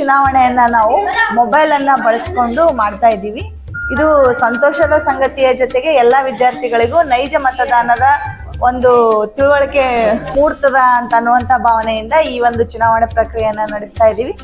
ಚುನಾವಣೆಯನ್ನ ನಾವು ಮೊಬೈಲನ್ನು ಬಳಸ್ಕೊಂಡು ಮಾಡ್ತಾ ಇದ್ದೀವಿ. ಇದು ಸಂತೋಷದ ಸಂಗತಿಯ ಜೊತೆಗೆ ಎಲ್ಲ ವಿದ್ಯಾರ್ಥಿಗಳಿಗೂ ನೈಜ ಮತದಾನದ ಒಂದು ತಿಳುವಳಿಕೆ ಮೂಡ್ತದ ಅಂತ ಅನ್ನುವಂಥ ಭಾವನೆಯಿಂದ ಈ ಒಂದು ಚುನಾವಣೆ ಪ್ರಕ್ರಿಯೆಯನ್ನು ನಡೆಸ್ತಾ ಇದ್ದೀವಿ.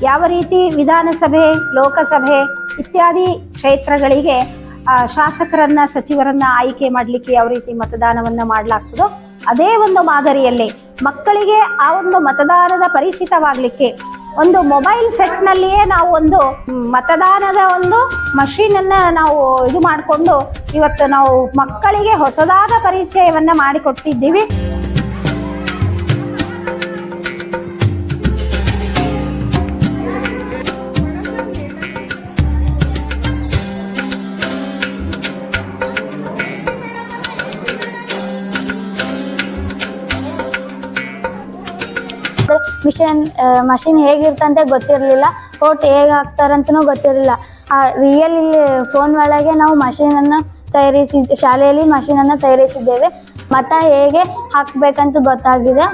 ಯಾವ ರೀತಿ ವಿಧಾನಸಭೆ, ಲೋಕಸಭೆ ಇತ್ಯಾದಿ ಕ್ಷೇತ್ರಗಳಿಗೆ ಶಾಸಕರನ್ನ, ಸಚಿವರನ್ನ ಆಯ್ಕೆ ಮಾಡಲಿಕ್ಕೆ ಯಾವ ರೀತಿ ಮತದಾನವನ್ನ ಮಾಡಲಾಗ್ತದೋ ಅದೇ ಒಂದು ಮಾದರಿಯಲ್ಲಿ ಮಕ್ಕಳಿಗೆ ಆ ಒಂದು ಮತದಾನದ ಪರಿಚಿತವಾಗಲಿಕ್ಕೆ ಒಂದು ಮೊಬೈಲ್ ಸೆಟ್ನಲ್ಲಿಯೇ ನಾವು ಒಂದು ಮತದಾನದ ಒಂದು ಮಷೀನನ್ನ ನಾವು ಇದು ಮಾಡಿಕೊಂಡು ಇವತ್ತು ನಾವು ಮಕ್ಕಳಿಗೆ ಹೊಸದಾದ ಪರಿಚಯವನ್ನ ಮಾಡಿಕೊಡ್ತಿದ್ದೀವಿ. ಮಷಿನ್ ಹೇಗಿರ್ತಂತೆ ಗೊತ್ತಿರಲಿಲ್ಲ, ಓಟ್ ಹೇಗೆ ಹಾಕ್ತಾರಂತನೂ ಗೊತ್ತಿರಲಿಲ್ಲ. ರಿಯಲ್ ಇಲ್ಲಿ ಫೋನ್ ಒಳಗೆ ನಾವು ಮಷೀನನ್ನು ಶಾಲೆಯಲ್ಲಿ ಮಷೀನನ್ನು ತಯಾರಿಸಿದ್ದೇವೆ. ಮತ ಹೇಗೆ ಹಾಕಬೇಕಂತ ಗೊತ್ತಾಗಿದೆ.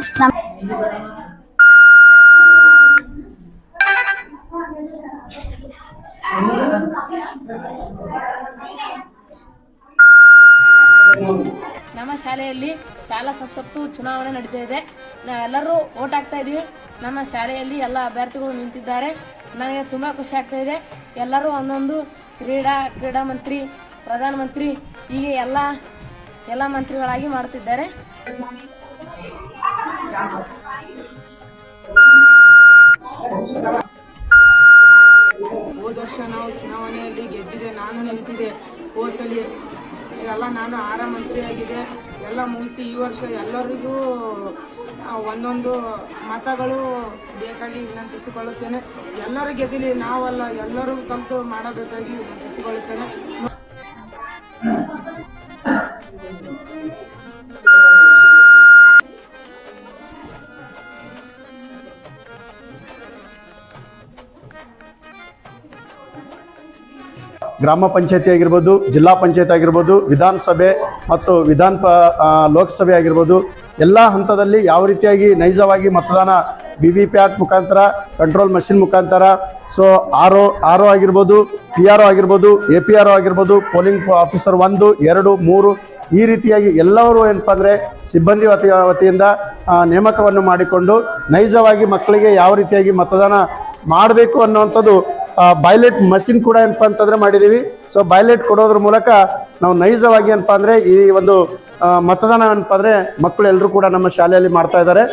ನಮ್ಮ ಶಾಲೆಯಲ್ಲಿ ಶಾಲಾ ಸಂಸತ್ತು ಚುನಾವಣೆ ನಡೀತಾ ಇದೆ. ನಾವೆಲ್ಲರೂ ಓಟ್ ಹಾಕ್ತಾ ಇದೀವಿ. ನಮ್ಮ ಶಾಲೆಯಲ್ಲಿ ಎಲ್ಲ ಅಭ್ಯರ್ಥಿಗಳು ನಿಂತಿದ್ದಾರೆ. ನನಗೆ ತುಂಬ ಖುಷಿ ಆಗ್ತಾ ಇದೆ. ಎಲ್ಲರೂ ಒಂದೊಂದು ಕ್ರೀಡಾ ಮಂತ್ರಿ, ಪ್ರಧಾನಮಂತ್ರಿ ಹೀಗೆ ಎಲ್ಲ ಮಂತ್ರಿಗಳಾಗಿ ಮಾಡುತ್ತಿದ್ದಾರೆ. ಹೋದ ವರ್ಷ ನಾವು ಚುನಾವಣೆಯಲ್ಲಿ ಗೆದ್ದಿದೆ, ನಾನು ನಿಂತಿದೆ. ಹೋಸಲಿ ಎಲ್ಲ ನಾನು 6 ಮಂತ್ರಿಯಾಗಿದೆ. ಎಲ್ಲ ಮುಗಿಸಿ ಈ ವರ್ಷ ಎಲ್ಲರಿಗೂ ಒಂದೊಂದು ಮತಗಳು ಬೇಕಾಗಿ ವಿನಂತಿಸಿಕೊಳ್ಳುತ್ತೇನೆ. ಎಲ್ಲರೂ ಗೆದ್ದಿಲಿ, ನಾವಲ್ಲ, ಎಲ್ಲರೂ ಕಲಿತು ಮಾಡಬೇಕಾಗಿ ವಿನಂತಿಸಿಕೊಳ್ಳುತ್ತೇನೆ. ಗ್ರಾಮ ಪಂಚಾಯತಿ ಆಗಿರ್ಬೋದು, ಜಿಲ್ಲಾ ಪಂಚಾಯತ್ ಆಗಿರ್ಬೋದು, ವಿಧಾನಸಭೆ ಮತ್ತು ಲೋಕಸಭೆ ಆಗಿರ್ಬೋದು, ಎಲ್ಲ ಹಂತದಲ್ಲಿ ಯಾವ ರೀತಿಯಾಗಿ ನೈಜವಾಗಿ ಮತದಾನ VVPAT ಮುಖಾಂತರ, ಕಂಟ್ರೋಲ್ ಮಷಿನ್ ಮುಖಾಂತರ, ಸೊ RO ಆಗಿರ್ಬೋದು, PRO ಆಗಿರ್ಬೋದು, APRO ಆಗಿರ್ಬೋದು, ಪೋಲಿಂಗ್ ಆಫೀಸರ್ 1, 2, 3 ಈ ರೀತಿಯಾಗಿ ಎಲ್ಲರೂ ಏನಪ್ಪ ಅಂದರೆ ಸಿಬ್ಬಂದಿ ವತಿಯಿಂದ ನೇಮಕವನ್ನು ಮಾಡಿಕೊಂಡು ನೈಜವಾಗಿ ಮಕ್ಕಳಿಗೆ ಯಾವ ರೀತಿಯಾಗಿ ಮತದಾನ ಮಾಡಬೇಕು ಅನ್ನುವಂಥದ್ದು ಬೈಲೆಟ್ ಮಷಿನ್ ಕೂಡ ಏನಪ್ಪ ಅಂತಂದರೆ ಮಾಡಿದ್ದೀವಿ. ಸೊ ಬೈಲೆಟ್ ಕೊಡೋದ್ರ ಮೂಲಕ ನಾವು ನೈಜವಾಗಿ ಏನಪ್ಪ ಅಂದರೆ ಈ ಒಂದು ಮತದಾನ ಏನಪ್ಪ ಅಂದರೆ ಮಕ್ಕಳು ಎಲ್ಲರೂ ಕೂಡ ನಮ್ಮ ಶಾಲೆಯಲ್ಲಿ ಮಾಡ್ತಾ ಇದ್ದಾರೆ.